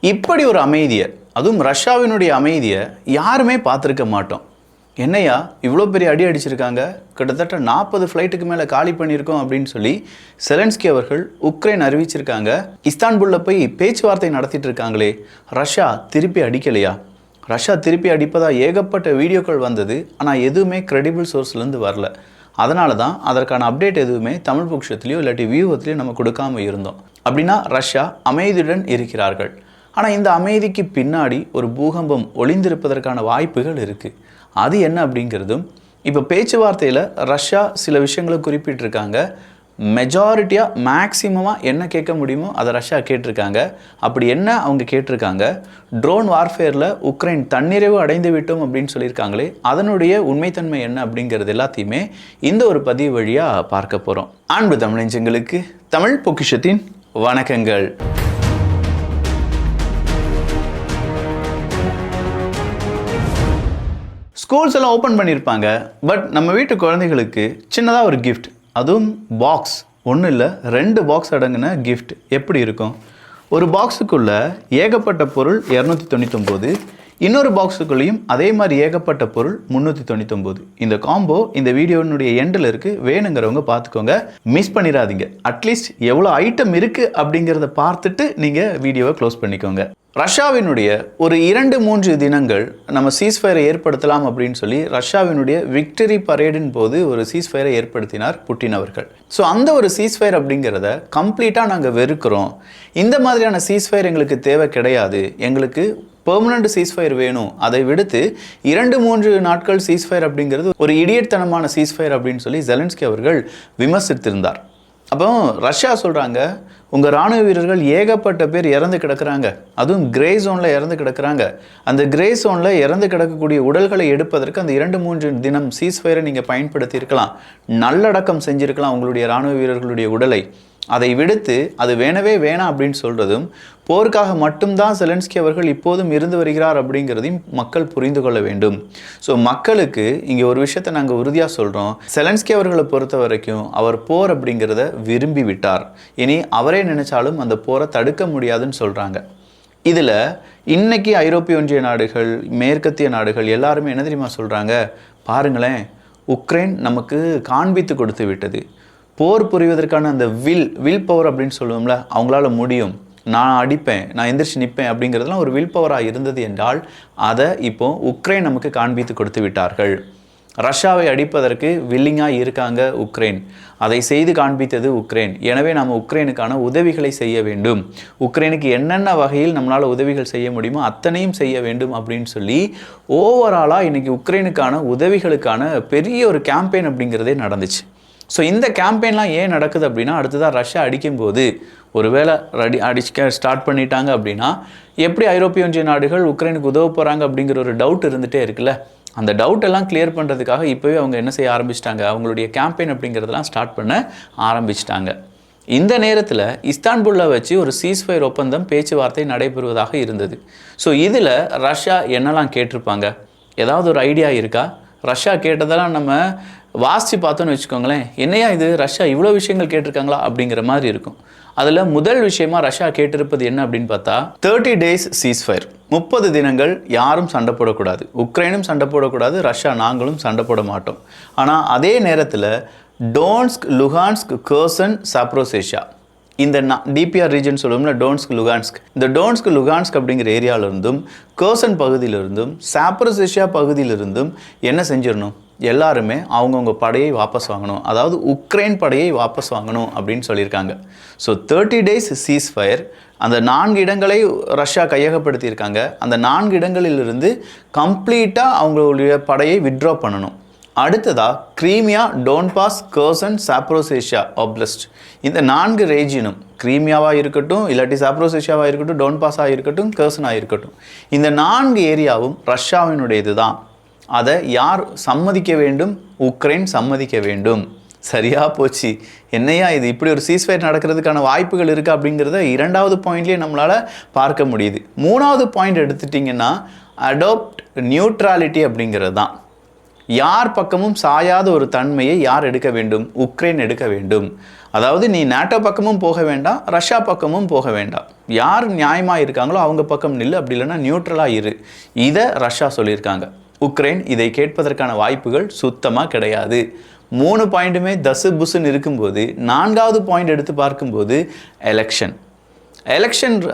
இப்படி ஒரு அமைதியை, அதுவும் ரஷ்யாவினுடைய அமைதியை யாருமே பார்த்துருக்க மாட்டோம். என்னையா இவ்வளோ பெரிய அடி அடிச்சிருக்காங்க, கிட்டத்தட்ட 40 ஃப்ளைட்டுக்கு மேலே காலி பண்ணியிருக்கோம் அப்படின்னு சொல்லி செலன்ஸ்கி அவர்கள் உக்ரைன் அறிவிச்சிருக்காங்க. இஸ்தான்புல்ல போய் பேச்சுவார்த்தை நடத்திட்டு இருக்காங்களே, ரஷ்யா திருப்பி அடிக்கலையா? ரஷ்யா திருப்பி அடிப்பதா ஏகப்பட்ட வீடியோக்கள் வந்தது, ஆனால் எதுவுமே கிரெடிபிள் சோர்ஸ்லேருந்து வரல. அதனால தான் அதற்கான அப்டேட் எதுவுமே தமிழ் பட்சத்துலேயோ இல்லாட்டி வியூகத்துலேயோ நம்ம கொடுக்காம இருந்தோம். அப்படின்னா ரஷ்யா அமைதியுடன் இருக்கிறார்கள். ஆனால் இந்த அமைதிக்கு பின்னாடி ஒரு பூகம்பம் ஒளிந்திருப்பதற்கான வாய்ப்புகள் இருக்குது. அது என்ன அப்படிங்கிறதும் இப்போ பேச்சுவார்த்தையில் ரஷ்யா சில விஷயங்களை குறிப்பிட்டிருக்காங்க. மெஜாரிட்டியாக மேக்சிமமாக என்ன கேட்க முடியுமோ அதை ரஷ்யா கேட்டிருக்காங்க. அப்படி என்ன அவங்க கேட்டிருக்காங்க? ட்ரோன் வார்ஃபேரில் உக்ரைன் தன்னிறைவு அடைந்து விட்டோம் அப்படின்னு சொல்லியிருக்காங்களே, அதனுடைய உண்மைத்தன்மை என்ன அப்படிங்கிறது எல்லாத்தையுமே இந்த ஒரு பதிவு வழியாக பார்க்க போகிறோம். அன்பு தமிழஞ்சங்களுக்கு தமிழ் பொக்கிஷத்தின் வணக்கங்கள். ஸ்கூல்ஸ் எல்லாம் ஓப்பன் பண்ணியிருப்பாங்க. பட் நம்ம வீட்டு குழந்தைகளுக்கு சின்னதாக ஒரு கிஃப்ட், அதுவும் பாக்ஸ், ஒன்றும் இல்லை 2 பாக்ஸ் அடங்கின கிஃப்ட் எப்படி இருக்கும்? ஒரு பாக்ஸுக்குள்ளே ஏகப்பட்ட பொருள் 299, இன்னொரு பாக்ஸுக்குள்ளேயும் அதே மாதிரி ஏகப்பட்ட பொருள் 399. இந்த காம்போ இந்த வீடியோனுடைய எண்டில் இருக்குது, வேணுங்கிறவங்க பார்த்துக்கோங்க, மிஸ் பண்ணிடாதீங்க. அட்லீஸ்ட் எவ்வளோ ஐட்டம் இருக்குது அப்படிங்கிறத பார்த்துட்டு நீங்கள் வீடியோவை க்ளோஸ் பண்ணிக்கோங்க. ரஷ்யாவினுடைய ஒரு 2-3 தினங்கள் நம்ம சீஸ்ஃபயரை ஏற்படுத்தலாம் அப்படின்னு சொல்லி ரஷ்யாவினுடைய விக்டரி பரேடின் போது ஒரு சீஸ்ஃபயரை ஏற்படுத்தினார் புட்டின் அவர்கள். ஸோ அந்த ஒரு சீஸ்ஃபயர் அப்படிங்கிறத கம்ப்ளீட்டாக நாங்கள் வெறுக்கிறோம், இந்த மாதிரியான சீஸ்ஃபயர் எங்களுக்கு தேவை கிடையாது, எங்களுக்கு பெர்மனண்ட் சீஸ்ஃபயர் வேணும், அதை விடுத்து 2-3 நாட்கள் சீஸ்ஃபயர் அப்படிங்கிறது ஒரு இடியட்தனமான சீஸ்ஃபயர் அப்படின்னு சொல்லி ஜெலன்ஸ்கி அவர்கள் விமர்சித்திருந்தார். அப்போ ரஷ்யா சொல்கிறாங்க, உங்கள் இராணுவ வீரர்கள் ஏகப்பட்ட பேர் இறந்து கிடக்கிறாங்க, அதுவும் கிரே ஜோனில் இறந்து கிடக்கிறாங்க. அந்த கிரே ஜோனில் இறந்து கிடக்கக்கூடிய உடல்களை எடுப்பதற்கு அந்த 2-3 தினம் சீஸ்ஃபயரை நீங்கள் பயன்படுத்தியிருக்கலாம், நல்லடக்கம் செஞ்சுருக்கலாம் உங்களுடைய இராணுவ வீரர்களுடைய உடலை. அதை விடுத்து அது வேணவே வேணாம் அப்படின்னு சொல்கிறதும், போருக்காக மட்டும்தான் செலன்ஸ்கி அவர்கள் இப்போதும் இருந்து வருகிறார் அப்படிங்கிறதையும் மக்கள் புரிந்து கொள்ள வேண்டும். ஸோ மக்களுக்கு இங்கே ஒரு விஷயத்தை நாங்கள் உறுதியாக சொல்கிறோம், செலன்ஸ்கி அவர்களை பொறுத்த வரைக்கும் அவர் போர் அப்படிங்கிறத விரும்பி விட்டார். இனி அவரே நினைச்சாலும் அந்த போரை தடுக்க முடியாதுன்னு சொல்கிறாங்க. இதில் இன்னைக்கு ஐரோப்பிய ஒன்றிய நாடுகள், மேற்கத்திய நாடுகள் எல்லாருமே என்ன தெரியுமா சொல்கிறாங்க? பாருங்களேன், உக்ரைன் நமக்கு காண்பித்து கொடுத்து விட்டது, போர் புரிவதற்கான அந்த வில் பவர் அப்படின்னு சொல்லுவோம்ல, அவங்களால முடியும், நான் அடிப்பேன், நான் எந்திரிச்சு நிற்பேன் அப்படிங்கிறதுலாம் ஒரு வில் பவராக இருந்தது என்றால் அதை இப்போ உக்ரைன் நமக்கு காண்பித்து கொடுத்து விட்டார்கள். ரஷ்யாவை அடிப்பதற்கு வில்லிங்காக இருக்காங்க உக்ரைன், அதை செய்து காண்பித்தது உக்ரைன். எனவே நம்ம உக்ரைனுக்கான உதவிகளை செய்ய வேண்டும், உக்ரைனுக்கு என்னென்ன வகையில் நம்மளால் உதவிகள் செய்ய முடியுமோ அத்தனையும் செய்ய வேண்டும் அப்படின்னு சொல்லி ஓவராலாக இன்றைக்கி உக்ரைனுக்கான உதவிகளுக்கான பெரிய ஒரு கேம்பெயின் அப்படிங்கிறதே நடந்துச்சு. ஸோ இந்த கேம்பெயின்லாம் ஏன் நடக்குது அப்படின்னா, அடுத்ததாக ரஷ்யா அடிக்கும்போது ஒருவேளை அடிக்க ஸ்டார்ட் பண்ணிட்டாங்க அப்படின்னா எப்படி ஐரோப்பிய ஒன்றிய நாடுகள் உக்ரைனுக்கு உதவ போகிறாங்க அப்படிங்கிற ஒரு டவுட் இருந்துகிட்டே இருக்குல்ல, அந்த டவுட் எல்லாம் கிளியர் பண்ணுறதுக்காக இப்போவே அவங்க என்ன செய்ய ஆரம்பிச்சிட்டாங்க, அவங்களுடைய கேம்பெயின் அப்படிங்கிறதெல்லாம் ஸ்டார்ட் பண்ண ஆரம்பிச்சிட்டாங்க. இந்த நேரத்தில் இஸ்தான்புல்ல வச்சு ஒரு சீஸ்ஃபயர் ஒப்பந்தம் பேச்சுவார்த்தை நடைபெறுவதாக இருந்தது. ஸோ இதில் ரஷ்யா என்னெல்லாம் கேட்டிருப்பாங்க, ஏதாவது ஒரு ஐடியா இருக்கா? ரஷ்யா கேட்டதெல்லாம் நம்ம வாசித்து பார்த்தோன்னு வச்சுக்கோங்களேன், என்னையா இது ரஷ்யா இவ்வளோ விஷயங்கள் கேட்டிருக்காங்களா அப்படிங்கிற மாதிரி இருக்கும். அதில் முதல் விஷயமா ரஷ்யா கேட்டிருப்பது என்ன அப்படின்னு பார்த்தா 30 days சீஸ்ஃபயர், 30 தினங்கள் யாரும் சண்டை போடக்கூடாது, உக்ரைனும் சண்டை போடக்கூடாது, ரஷ்யா நாங்களும் சண்டை போட மாட்டோம். ஆனால் அதே நேரத்தில் டோன்ஸ்க், லுஹான்ஸ்க், கர்சன், சாப்ரோசேஷியா, இந்த டிபிஆர் ரீஜன் சொல்லுவோம்ல, டோன்ஸ்க், லுகான்ஸ்க், இந்த டோன்ஸ்க், லுகான்ஸ்க் அப்படிங்கிற ஏரியாவிலிருந்தும் கர்சன் பகுதியிலிருந்தும் சாப்ரோசேஷியா பகுதியிலிருந்தும் என்ன செஞ்சிடணும், எல்லாருமே அவங்கவுங்க படையை வாபஸ் வாங்கணும், அதாவது உக்ரைன் படையை வாபஸ் வாங்கணும் அப்படின்னு சொல்லியிருக்காங்க. ஸோ 30 days சீஸ்ஃபயர், அந்த 4 இடங்களை ரஷ்யா கையகப்படுத்தியிருக்காங்க. அந்த 4 இடங்களிலிருந்து கம்ப்ளீட்டாக அவங்களுடைய படையை வித்ட்ரா பண்ணணும். அடுத்ததாக கிரீமியா, டோன்பாஸ், கர்சன், சாப்ரோசேஷியா ஆப்லஸ்ட், இந்த 4 ரீஜியனும், கிரீமியாவாக இருக்கட்டும், இல்லாட்டி சாப்ரோசேஷியாவாக இருக்கட்டும், டோன்பாஸாக இருக்கட்டும், கர்சனாக இருக்கட்டும், இந்த 4 ஏரியாவும் ரஷ்யாவினுடையது தான். அதை யார் சம்மதிக்க வேண்டும்? உக்ரைன் சம்மதிக்க வேண்டும். சரியா போச்சு. என்னையா இது, இப்படி ஒரு சீஸ்ஃபயர் நடக்கிறதுக்கான வாய்ப்புகள் இருக்குது அப்படிங்கிறத 2வது பாயிண்ட்லேயே நம்மளால் பார்க்க முடியுது. 3வது பாயிண்ட் எடுத்துட்டிங்கன்னா அடாப்ட் நியூட்ராலிட்டி அப்படிங்கிறது தான். யார் பக்கமும் சாயாத ஒரு தன்மையை யார் எடுக்க வேண்டும்? உக்ரைன் எடுக்க வேண்டும். அதாவது நீ நேட்டோ பக்கமும் போக வேண்டாம், ரஷ்யா பக்கமும் போக வேண்டாம், யார் நியாயமாக இருக்காங்களோ அவங்க பக்கம் நில்லு, அப்படி இல்லைன்னா நியூட்ரலாக இரு. இதை ரஷ்யா சொல்லியிருக்காங்க. உக்ரைன் இதை கேட்பதற்கான வாய்ப்புகள் சுத்தமாக கிடையாது. 3 பாயிண்ட்டுமே தசு புசுன்னு இருக்கும்போது 4வது பாயிண்ட் எடுத்து பார்க்கும்போது எலெக்ஷன்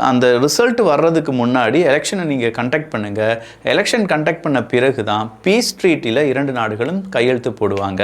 அந்த ரிசல்ட் வர்றதுக்கு முன்னாடி எலெக்ஷனை நீங்கள் கண்டக்ட் பண்ணுங்கள். எலெக்ஷன் கண்டக்ட் பண்ண பிறகு தான் பீஸ் ட்ரீட்டியில் 2 நாடுகளும் கையெழுத்து போடுவாங்க.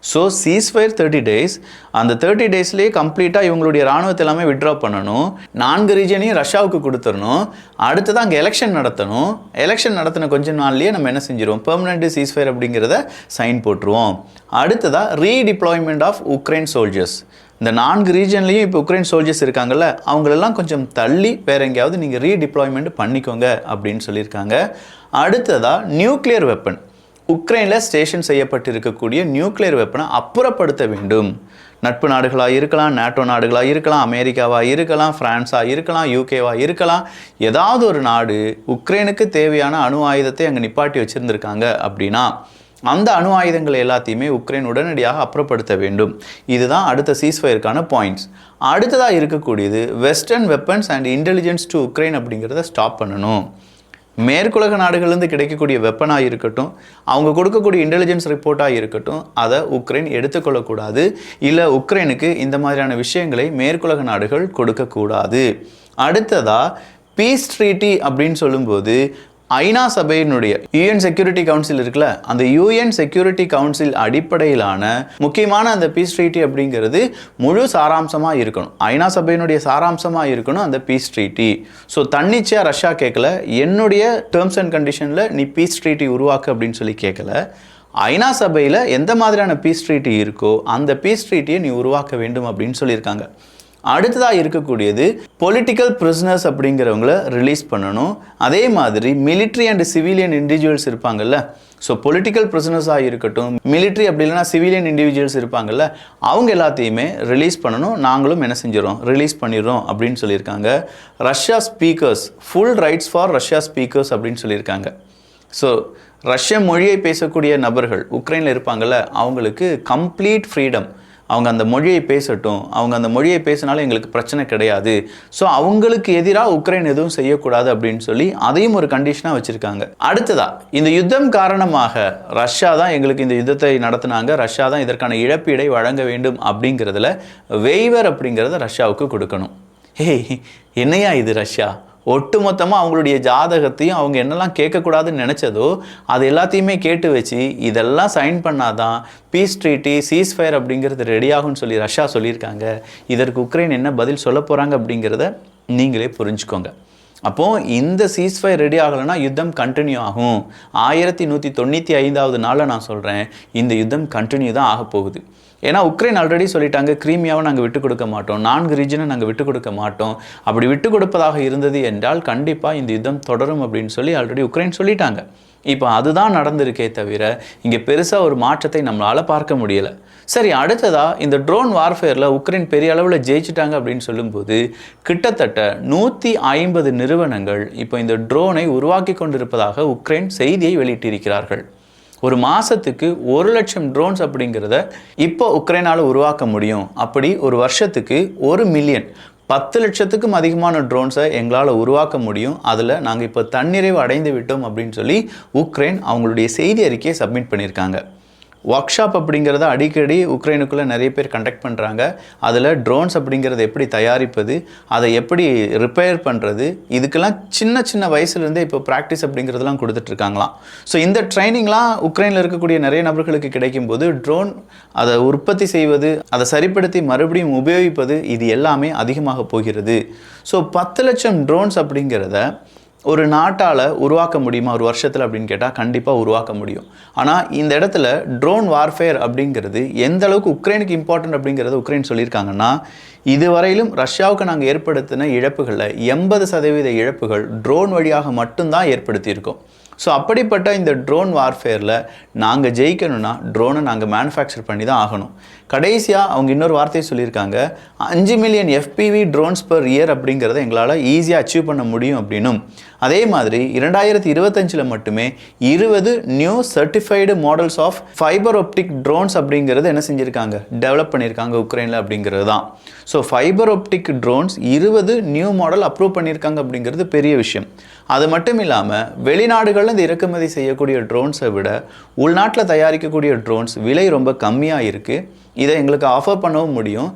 ஸோ சீஸ்ஃபயர் 30 days, அந்த 30 daysலேயே கம்ப்ளீட்டாக இவங்களுடைய இராணுவத்தை எல்லாமே விட்ரா பண்ணணும், 4 ரீஜனையும் ரஷ்யாவுக்கு கொடுத்துடணும், அடுத்ததான் அங்கே எலெக்ஷன் நடத்தணும். எலெக்ஷன் நடத்தின கொஞ்ச நாள்லேயே நம்ம என்ன செஞ்சிருவோம், பெர்மனெண்ட் சீஸ்ஃபயர் அப்படிங்கிறத சைன் போட்டுருவோம். அடுத்ததாக ரீடிப்ளாய்மெண்ட் ஆஃப் உக்ரைன் சோல்ஜர்ஸ். இந்த 4 ரீஜன்லேயும் இப்போ உக்ரைன் சோல்ஜர்ஸ் இருக்காங்கல்ல, அவங்களெல்லாம் கொஞ்சம் தள்ளி வேற எங்கேயாவது நீங்கள் ரீடிப்ளாய்மெண்ட் பண்ணிக்கோங்க அப்படின்னு சொல்லியிருக்காங்க. அடுத்ததாக நியூக்ளியர் வெப்பன், உக்ரைனில் ஸ்டேஷன் செய்யப்பட்டிருக்கக்கூடிய நியூக்ளியர் வெப்பனை அப்புறப்படுத்த வேண்டும். நட்பு நாடுகளாக இருக்கலாம், நேட்டோ நாடுகளாக இருக்கலாம், அமெரிக்காவாக இருக்கலாம், ஃப்ரான்ஸாக இருக்கலாம், யூகேவாக இருக்கலாம், ஏதாவது ஒரு நாடு உக்ரைனுக்கு தேவையான அணு ஆயுதத்தை அங்கே நிப்பாட்டி வச்சுருந்துருக்காங்க அப்படின்னா அந்த அணு ஆயுதங்கள் எல்லாத்தையுமே உக்ரைன் உடனடியாக அப்புறப்படுத்த வேண்டும். இதுதான் அடுத்த சீஸ்ஃபயருக்கான பாயிண்ட்ஸ். அடுத்ததாக இருக்கக்கூடியது western weapons and intelligence to Ukraine அப்படிங்கிறத ஸ்டாப் பண்ணணும். மேற்குலக நாடுகள்லேருந்து கிடைக்கக்கூடிய வெப்பனாக இருக்கட்டும், அவங்க கொடுக்கக்கூடிய இன்டெலிஜென்ஸ் ரிப்போர்ட்டாக இருக்கட்டும், அதை உக்ரைன் எடுத்துக்கொள்ளக்கூடாது. இல்லை உக்ரைனுக்கு இந்த மாதிரியான விஷயங்களை மேற்குலக நாடுகள் கொடுக்கக்கூடாது. அடுத்ததாக பீஸ் ட்ரீட்டி அப்படின்னு சொல்லும்போது ஐநா சபையினுடைய யூஎன் செக்யூரிட்டி கவுன்சில் இருக்குல்ல, அந்த யூஎன் செக்யூரிட்டி கவுன்சில் அடிப்படையிலான முக்கியமான அந்த பீஸ் ட்ரீட்டி அப்படிங்கிறது முழு சாராம்சமாக இருக்கணும். ஐநா சபையினுடைய சாராம்சமாக இருக்கணும் அந்த பீஸ் ட்ரீட்டி. ஸோ தன்னிச்சையாக ரஷ்யா கேட்கல, என்னுடைய டேர்ம்ஸ் அண்ட் கண்டிஷனில் நீ பீஸ் ட்ரீட்டி உருவாக்கு அப்படின்னு சொல்லி கேட்கல. ஐநா சபையில் எந்த மாதிரியான பீஸ் ட்ரீட்டி இருக்கோ அந்த பீஸ் ட்ரீட்டியை நீ உருவாக்க வேண்டும் அப்படின்னு சொல்லியிருக்காங்க. அடுத்ததாக இருக்கக்கூடியது பொலிட்டிக்கல் பிரிசனர்ஸ் அப்படிங்கிறவங்கள ரிலீஸ் பண்ணணும். அதே மாதிரி மிலிட்ரி அண்ட் சிவிலியன் இண்டிவிஜுவல்ஸ் இருப்பாங்கல்ல, ஸோ பொலிட்டிக்கல் பிரிசனர்ஸாக இருக்கட்டும், மிலிட்ரி அப்படி இல்லைனா சிவிலியன் இண்டிவிஜுவல்ஸ் இருப்பாங்கல்ல, அவங்க எல்லாத்தையுமே ரிலீஸ் பண்ணணும். நாங்களும் என்ன செஞ்சிடறோம், ரிலீஸ் பண்ணிடுறோம் அப்படின்னு சொல்லியிருக்காங்க. Russia speakers, full rights for Russia speakers அப்படின்னு சொல்லியிருக்காங்க. ஸோ ரஷ்ய மொழியை பேசக்கூடிய நபர்கள் உக்ரைனில் இருப்பாங்கள்ல, அவங்களுக்கு கம்ப்ளீட் ஃப்ரீடம். அவங்க அந்த மொழியை பேசட்டும், அவங்க அந்த மொழியை பேசினாலும் எங்களுக்கு பிரச்சனை கிடையாது. ஸோ அவங்களுக்கு எதிராக உக்ரைன் எதுவும் செய்யக்கூடாது அப்படின்னு சொல்லி அதையும் ஒரு கண்டிஷனாக வச்சுருக்காங்க. அடுத்ததா இந்த யுத்தம் காரணமாக ரஷ்யா தான் எங்களுக்கு இந்த யுத்தத்தை நடத்தினாங்க, ரஷ்யா தான் இதற்கான இழப்பீடை வழங்க வேண்டும் அப்படிங்கிறதுல வெய்வர் அப்படிங்கிறத ரஷ்யாவுக்கு கொடுக்கணும். என்னையா இது ரஷ்யா ஒட்டுமொத்தமாக அவங்களுடைய ஜாதகத்தையும் அவங்க என்னெல்லாம் கேட்கக்கூடாதுன்னு நினச்சதோ அது எல்லாத்தையுமே கேட்டு வச்சு இதெல்லாம் சைன் பண்ணாதான் பீஸ் ட்ரீட்டி சீஸ்ஃபயர் அப்படிங்கிறது ரெடியாகும்னு சொல்லி ரஷ்யா சொல்லியிருக்காங்க. இதற்கு உக்ரைன் என்ன பதில் சொல்ல போகிறாங்க அப்படிங்கிறத நீங்களே புரிஞ்சுக்கோங்க. அப்போது இந்த சீஸ்ஃபயர் ரெடி ஆகலைன்னா யுத்தம் கண்டினியூ ஆகும். 1195வது நாளில் நான் சொல்கிறேன், இந்த யுத்தம் கண்டினியூ தான் ஆக போகுது. ஏன்னா உக்ரைன் ஆல்ரெடி சொல்லிட்டாங்க, கிரீமியாவை நாங்கள் விட்டு கொடுக்க மாட்டோம், 4 ரீஜனை நாங்கள் விட்டு கொடுக்க மாட்டோம். அப்படி விட்டு கொடுப்பதாக இருந்தது என்றால் கண்டிப்பாக இந்த யுத்தம் தொடரும் அப்படின்னு சொல்லி ஆல்ரெடி உக்ரைன் சொல்லிட்டாங்க. இப்போ அதுதான் நடந்திருக்கே தவிர இங்கே பெருசாக ஒரு மாற்றத்தை நம்மளால் பார்க்க முடியலை. சரி, அடுத்ததாக இந்த ட்ரோன் வார்ஃபேரில் உக்ரைன் பெரிய அளவில் ஜெயிச்சிட்டாங்க அப்படின்னு சொல்லும்போது கிட்டத்தட்ட 150 நிறுவனங்கள் இப்போ இந்த ட்ரோனை உருவாக்கி கொண்டிருப்பதாக உக்ரைன் செய்தியை வெளியிட்டிருக்கிறார்கள். ஒரு மாதத்துக்கு 1,00,000 ட்ரோன்ஸ் அப்படிங்கிறத இப்போ உக்ரைனால் உருவாக்க முடியும். அப்படி ஒரு வருஷத்துக்கு 1 மில்லியன் 10 லட்சத்துக்கும் அதிகமான ட்ரோன்ஸை எங்களால் உருவாக்க முடியும். அதில் நாங்கள் இப்போ தன்னிறைவு அடைந்து விட்டோம் அப்படின்னு சொல்லி உக்ரைன் அவங்களுடைய செய்தி அறிக்கையை சப்மிட் பண்ணியிருக்காங்க. ஒர்க் ஷாப் அப்படிங்கிறத அடிக்கடி உக்ரைனுக்குள்ளே நிறைய பேர் கண்டக்ட் பண்ணுறாங்க. அதில் ட்ரோன்ஸ் அப்படிங்கிறது எப்படி தயாரிப்பது, அதை எப்படி ரிப்பேர் பண்ணுறது, இதுக்கெல்லாம் சின்ன சின்ன வயசுலேருந்தே இப்போ ப்ராக்டிஸ் அப்படிங்கிறதுலாம் கொடுத்துட்ருக்காங்களாம். ஸோ இந்த ட்ரைனிங்லாம் உக்ரைனில் இருக்கக்கூடிய நிறைய நபர்களுக்கு கிடைக்கும்போது ட்ரோன் அதை உற்பத்தி செய்வது, அதை சரிப்படுத்தி மறுபடியும் உபயோகிப்பது, இது எல்லாமே அதிகமாக போகிறது. ஸோ 10 லட்சம் ட்ரோன்ஸ் அப்படிங்கிறத ஒரு நாட்டால் உருவாக்க முடியுமா ஒரு வருஷத்தில் அப்படின்னு கேட்டால் கண்டிப்பாக உருவாக்க முடியும். ஆனால் இந்த இடத்துல ட்ரோன் வார்ஃபேர் அப்படிங்கிறது எந்த அளவுக்கு உக்ரைனுக்கு இம்பார்ட்டன்ட் அப்படிங்கிறத உக்ரைன் சொல்லியிருக்காங்கன்னா, இதுவரையிலும் ரஷ்யாவுக்கு நாங்கள் ஏற்படுத்தின இழப்புகளில் 80% இழப்புகள் ட்ரோன் வழியாக மட்டும்தான் ஏற்படுத்தியிருக்கோம். ஸோ அப்படிப்பட்ட இந்த ட்ரோன் வார்ஃபேரில் நாங்கள் ஜெயிக்கணும்னா ட்ரோனை நாங்கள் மேனுஃபேக்சர் பண்ணி தான் ஆகணும். கடைசியாக அவங்க இன்னொரு வார்த்தையை சொல்லியிருக்காங்க, 5 million FPV drones per year அப்படிங்கிறத எங்களால் ஈஸியாக அச்சீவ் பண்ண முடியும் அப்படின்னும், அதே மாதிரி 2025 மட்டுமே 20 new certified models of fibre optic drones அப்படிங்கிறது என்ன செஞ்சுருக்காங்க, டெவலப் பண்ணியிருக்காங்க உக்ரைனில் அப்படிங்கிறது தான். So fibre optic drones 20 new model approve பண்ணியிருக்காங்க அப்படிங்கிறது பெரிய விஷயம். அது மட்டும் இல்லாமல் வெளிநாடுகளில் இந்த இறக்குமதி செய்யக்கூடிய ட்ரோன்ஸை விட உள்நாட்டில் தயாரிக்கக்கூடிய ட்ரோன்ஸ் விலை ரொம்ப கம்மியாக இருக்குது. இதை எங்களுக்கு ஆஃபர் பண்ணவும் முடியும்.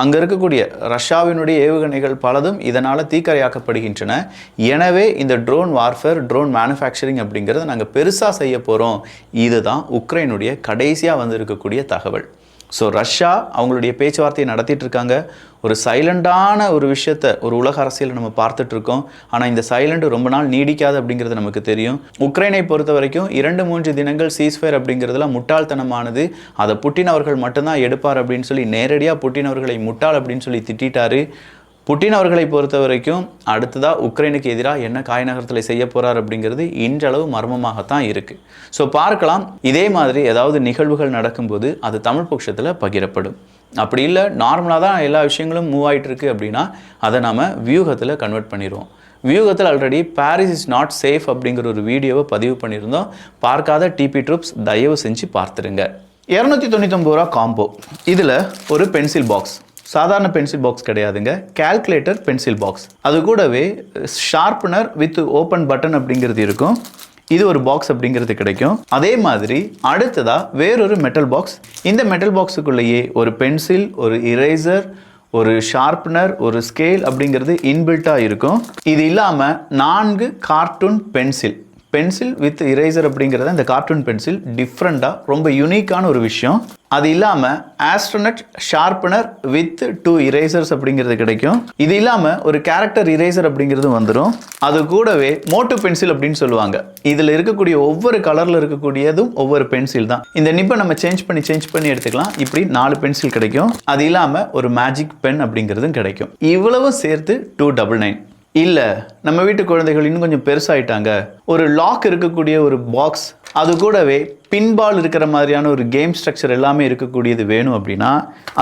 அங்கே இருக்கக்கூடிய ரஷ்யாவினுடைய ஏவுகணைகள் பலதும் இதனால் தீக்கரையாக்கப்படுகின்றன. எனவே இந்த ட்ரோன் வார்ஃபேர், ட்ரோன் மேனுஃபேக்சரிங் அப்படிங்கிறத நாங்கள் பெருசாக செய்ய போகிறோம். இதுதான் உக்ரைனுடைய கடைசியாக வந்திருக்கக்கூடிய தகவல். ஸோ ரஷ்யா அவங்களுடைய பேச்சுவார்த்தையை நடத்திட்டு இருக்காங்க. ஒரு சைலண்டான ஒரு விஷயத்தை ஒரு உலக அரசியல் நம்ம பார்த்துட்ருக்கோம். ஆனால் இந்த சைலண்ட் ரொம்ப நாள் நீடிக்காது அப்படிங்கிறது நமக்கு தெரியும். உக்ரைனை பொறுத்த வரைக்கும் 2-3 தினங்கள் சீஸ்ஃபயர் அப்படிங்கிறதுலாம் முட்டாள்தனமானது. அதை புட்டின் அவர்கள் மட்டும்தான் எடுப்பார் அப்படின்னு சொல்லி நேரடியாக புட்டின் அவர்களை முட்டாள் அப்படின்னு சொல்லி திட்டாரு. புட்டின் அவர்களை பொறுத்த வரைக்கும் அடுத்ததாக உக்ரைனுக்கு எதிராக என்ன காய் நகரத்தில் செய்ய போகிறார் அப்படிங்கிறது இன்றளவு மர்மமாகத்தான் இருக்குது. ஸோ பார்க்கலாம். இதே மாதிரி ஏதாவது நிகழ்வுகள் நடக்கும்போது அது தமிழ் பட்சத்தில் பகிரப்படும். அப்படி இல்லை, நார்மலாக தான் எல்லா விஷயங்களும் மூவ் ஆகிட்டு இருக்கு அப்படின்னா அதை நாம் வியூகத்தில் கன்வெர்ட் பண்ணிடுவோம். வியூகத்தில் already Paris is not safe அப்படிங்கிற ஒரு வீடியோவை பதிவு பண்ணியிருந்தோம். பார்க்காத டிபி ட்ரூப்ஸ் தயவு செஞ்சு பார்த்துருங்க. 299 ரூபா காம்போ. இதில் ஒரு பென்சில் பாக்ஸ், சாதாரண பென்சில் பாக்ஸ் கிடையாதுங்க, கால்குலேட்டர் பென்சில் பாக்ஸ். அது கூடவே ஷார்ப்னர் வித் ஓப்பன் பட்டன் அப்படிங்கிறது இருக்கும். இது ஒரு பாக்ஸ் அப்படிங்கிறது கிடைக்கும். அதே மாதிரி அடுத்ததாக வேறொரு மெட்டல் பாக்ஸ். இந்த மெட்டல் பாக்ஸுக்குள்ளேயே ஒரு பென்சில், ஒரு இரேசர், ஒரு ஷார்ப்னர், ஒரு ஸ்கேல் அப்படிங்கிறது இன்பில்ட்டாக இருக்கும். இது இல்லாமல் 4 கார்ட்டூன் பென்சில் வித் இரேசர் அப்படிங்கிறத இந்த கார்ட்டூன் பென்சில் டிஃப்ரெண்ட்டாக ரொம்ப யூனிக்கான ஒரு விஷயம். அது இல்லாமல் ஆஸ்ட்ரோனட் ஷார்ப்னர் வித் 2 இரேசர்ஸ் அப்படிங்கிறது கிடைக்கும். இது இல்லாமல் ஒரு கேரக்டர் இரேசர் அப்படிங்கிறது வந்துடும். அது கூடவே மோட்டோ பென்சில் அப்படின்னு சொல்லுவாங்க. இதில் இருக்கக்கூடிய ஒவ்வொரு கலரில் இருக்கக்கூடியதும் ஒவ்வொரு பென்சில் தான். இந்த நிப்பை நம்ம சேஞ்ச் பண்ணி எடுத்துக்கலாம். இப்படி 4 பென்சில் கிடைக்கும். அது இல்லாமல் ஒரு மேஜிக் பென் அப்படிங்கிறதும் கிடைக்கும். இவ்வளவும் சேர்த்து 299. இல்லை, நம்ம வீட்டு குழந்தைகள் இன்னும் கொஞ்சம் பெருசாயிட்டாங்க, ஒரு லாக் இருக்கக்கூடிய ஒரு பாக்ஸ், அது கூடவே பின்பால் இருக்கிற மாதிரியான ஒரு கேம் ஸ்ட்ரக்சர் எல்லாமே இருக்கக்கூடியது வேணும் அப்படின்னா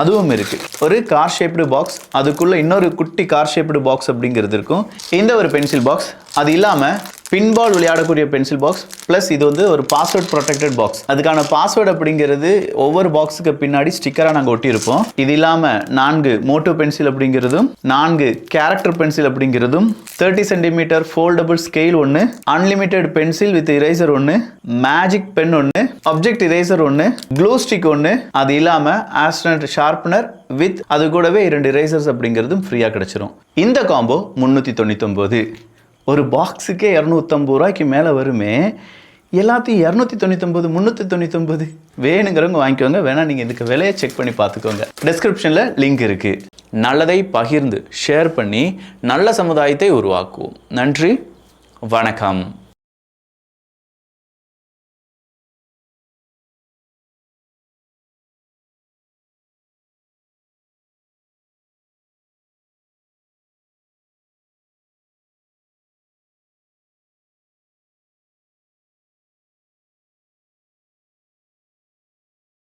அதுவும் இருக்குது. ஒரு கார் ஷேப்டு பாக்ஸ், அதுக்குள்ளே இன்னொரு குட்டி கார் ஷேப்டு பாக்ஸ் அப்படிங்கிறது இருக்கும். இந்த ஒரு பென்சில் பாக்ஸ். அது இல்லாமல் பின்பால் விளையாடக்கூடிய பென்சில் பாக்ஸ் ப்ளஸ் இது வந்து ஒரு பாஸ்வேர்ட் ப்ரொடெக்டட் பாக்ஸ். அதுக்கான பாஸ்வேர்டு அப்படிங்கிறது ஒவ்வொரு பாக்ஸுக்கு பின்னாடி ஸ்டிக்கராக நாங்கள் ஒட்டியிருப்போம். இது இல்லாமல் 4 மோட்டோ பென்சில் அப்படிங்கிறதும் 4 கேரக்டர் பென்சில் அப்படிங்கிறதும் 30 centimetre foldable scale 1, unlimited pencil with eraser 1, magic pen 1, object eraser 1, glue stick 1, அது இல்லாமல் ஆஸ்ட்ரோனட் ஷார்ப்னர் வித் அது கூடவே 2 இரேசர்ஸ் அப்படிங்கிறதும் ஃப்ரீயாக கிடச்சிரும். இந்த காம்போ 399. ஒரு பாக்ஸுக்கே 250 ரூபாய்க்கு மேலே வருமே. எல்லாத்தையும் 299, 399 வேணுங்கிறவங்க வாங்கிக்கோங்க. வேணால் நீங்கள் இதுக்கு விலையை செக் பண்ணி பார்த்துக்கோங்க. டிஸ்கிரிப்ஷனில் லிங்க் இருக்குது. நல்லதை பகிர்ந்து ஷேர் பண்ணி நல்ல சமுதாயத்தை உருவாக்குவோம். நன்றி, வணக்கம்.